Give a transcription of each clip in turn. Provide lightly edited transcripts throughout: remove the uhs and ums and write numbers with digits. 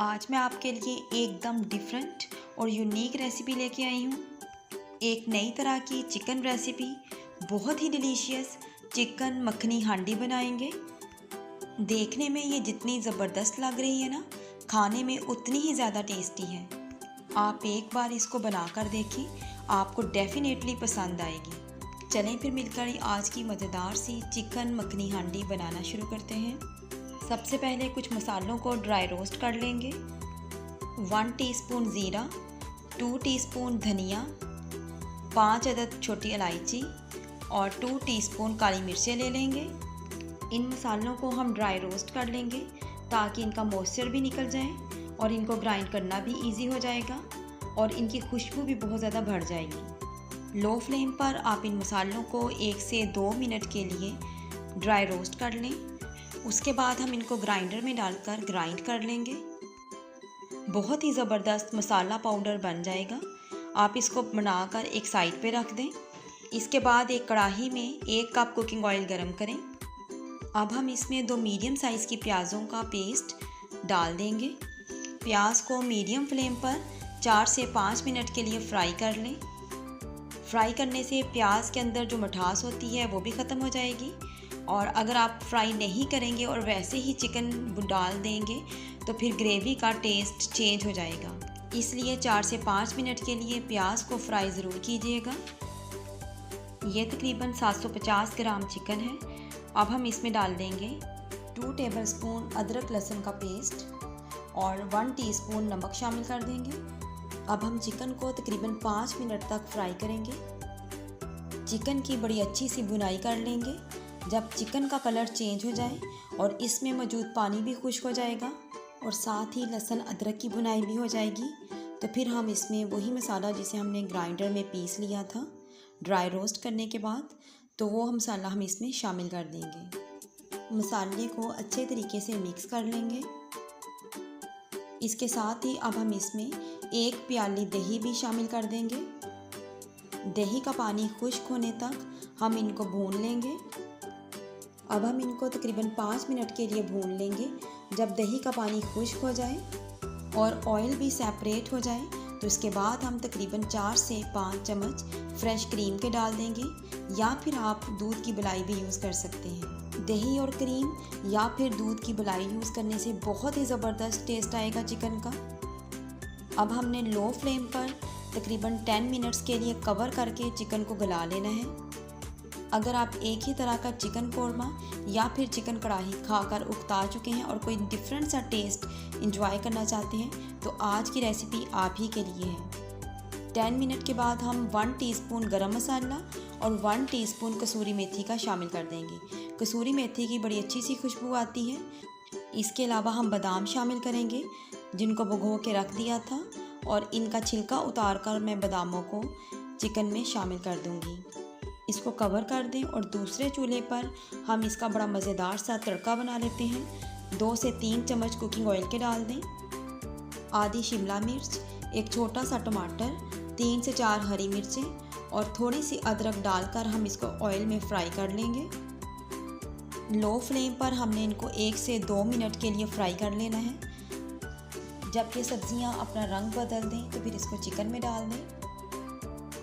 आज मैं आपके लिए एकदम डिफरेंट और यूनिक रेसिपी लेके आई हूँ। एक नई तरह की चिकन रेसिपी, बहुत ही डिलीशियस चिकन मखनी हांडी बनाएंगे। देखने में ये जितनी ज़बरदस्त लग रही है ना, खाने में उतनी ही ज़्यादा टेस्टी है। आप एक बार इसको बनाकर देखें, आपको डेफिनेटली पसंद आएगी। चलें फिर मिलकर आज की मज़ेदार सी चिकन मखनी हांडी बनाना शुरू करते हैं। सबसे पहले कुछ मसालों को ड्राई रोस्ट कर लेंगे। 1 टीस्पून ज़ीरा, 2 टीस्पून धनिया, 5 अदद छोटी इलायची और 2 टीस्पून काली मिर्चें ले लेंगे। इन मसालों को हम ड्राई रोस्ट कर लेंगे ताकि इनका मॉइस्चर भी निकल जाए और इनको ग्राइंड करना भी इजी हो जाएगा और इनकी खुशबू भी बहुत ज़्यादा बढ़ जाएगी। लो फ्लेम पर आप इन मसालों को 1 से 2 मिनट के लिए ड्राई रोस्ट कर लें। उसके बाद हम इनको ग्राइंडर में डालकर ग्राइंड कर लेंगे। बहुत ही ज़बरदस्त मसाला पाउडर बन जाएगा। आप इसको बनाकर एक साइड पे रख दें। इसके बाद एक कढ़ाई में 1 कप कुकिंग ऑयल गरम करें। अब हम इसमें 2 मीडियम साइज़ की प्याज़ों का पेस्ट डाल देंगे। प्याज को मीडियम फ्लेम पर 4 से 5 मिनट के लिए फ्राई कर लें। फ्राई करने से प्याज के अंदर जो मिठास होती है वो भी ख़त्म हो जाएगी। और अगर आप फ्राई नहीं करेंगे और वैसे ही चिकन डाल देंगे तो फिर ग्रेवी का टेस्ट चेंज हो जाएगा। इसलिए 4 से 5 मिनट के लिए प्याज को फ्राई ज़रूर कीजिएगा। ये तकरीबन 750 ग्राम चिकन है। अब हम इसमें डाल देंगे 2 टेबलस्पून अदरक लहसुन का पेस्ट और 1 टीस्पून नमक शामिल कर देंगे। अब हम चिकन को तकरीबन 5 मिनट तक फ्राई करेंगे। चिकन की बड़ी अच्छी सी भुनाई कर लेंगे। जब चिकन का कलर चेंज हो जाए और इसमें मौजूद पानी भी खुश्क हो जाएगा और साथ ही लहसुन अदरक की भुनाई भी हो जाएगी, तो फिर हम इसमें वही मसाला जिसे हमने ग्राइंडर में पीस लिया था ड्राई रोस्ट करने के बाद, तो वो मसाला हम इसमें शामिल कर देंगे। मसाले को अच्छे तरीके से मिक्स कर लेंगे। इसके साथ ही अब हम इसमें 1 प्याली दही भी शामिल कर देंगे। दही का पानी खुश्क होने तक हम इनको भून लेंगे। अब हम इनको तकरीबन 5 मिनट के लिए भून लेंगे। जब दही का पानी खुश्क हो जाए और ऑयल भी सेपरेट हो जाए तो इसके बाद हम तकरीबन 4 से 5 चम्मच फ्रेश क्रीम के डाल देंगे, या फिर आप दूध की मलाई भी यूज़ कर सकते हैं। दही और क्रीम या फिर दूध की मलाई यूज़ करने से बहुत ही ज़बरदस्त टेस्ट आएगा चिकन का। अब हमने लो फ्लेम पर तकरीबन 10 मिनट्स के लिए कवर करके चिकन को गला लेना है। अगर आप एक ही तरह का चिकन कोरमा या फिर चिकन कढ़ाई खाकर उकता चुके हैं और कोई डिफरेंट सा टेस्ट एंजॉय करना चाहते हैं तो आज की रेसिपी आप ही के लिए है। 10 मिनट के बाद हम 1 टीस्पून गरम मसाला और 1 टीस्पून कसूरी मेथी का शामिल कर देंगे। कसूरी मेथी की बड़ी अच्छी सी खुशबू आती है। इसके अलावा हम बादाम शामिल करेंगे जिनको भिगो के रख दिया था, और इनका छिलका उतार कर मैं बादामों को चिकन में शामिल कर दूँगी। इसको कवर कर दें और दूसरे चूल्हे पर हम इसका बड़ा मज़ेदार सा तड़का बना लेते हैं। 2 से 3 चम्मच कुकिंग ऑयल के डाल दें। आधी शिमला मिर्च, एक छोटा सा टमाटर, 3 से 4 हरी मिर्चें और थोड़ी सी अदरक डालकर हम इसको ऑयल में फ्राई कर लेंगे। लो फ्लेम पर हमने इनको 1 से 2 मिनट के लिए फ्राई कर लेना है। जब ये सब्ज़ियाँ अपना रंग बदल दें तो फिर इसको चिकन में डाल दें।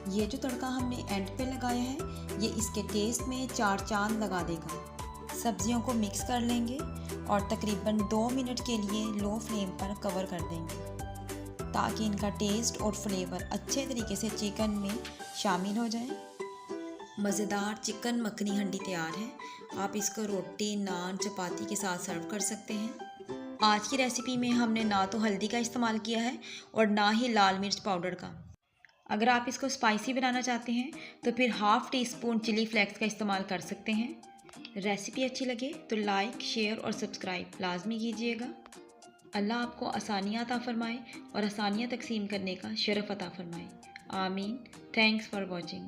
ये जो तड़का हमने एंड पे लगाया है ये इसके टेस्ट में 4 चांद लगा देगा। सब्जियों को मिक्स कर लेंगे और तकरीबन 2 मिनट के लिए लो फ्लेम पर कवर कर देंगे ताकि इनका टेस्ट और फ्लेवर अच्छे तरीके से चिकन में शामिल हो जाए। मज़ेदार चिकन मखनी हांडी तैयार है। आप इसको रोटी, नान, चपाती के साथ सर्व कर सकते हैं। आज की रेसिपी में हमने ना तो हल्दी का इस्तेमाल किया है और ना ही लाल मिर्च पाउडर का। अगर आप इसको स्पाइसी बनाना चाहते हैं तो फिर 1/2 टीस्पून चिली फ्लेक्स का इस्तेमाल कर सकते हैं। रेसिपी अच्छी लगे तो लाइक, शेयर और सब्सक्राइब लाजमी कीजिएगा। अल्लाह आपको आसानियाँ अता फ़रमाए और आसानियाँ तकसीम करने का शरफ़ अता फ़रमाए। आमीन। Thanks for watching.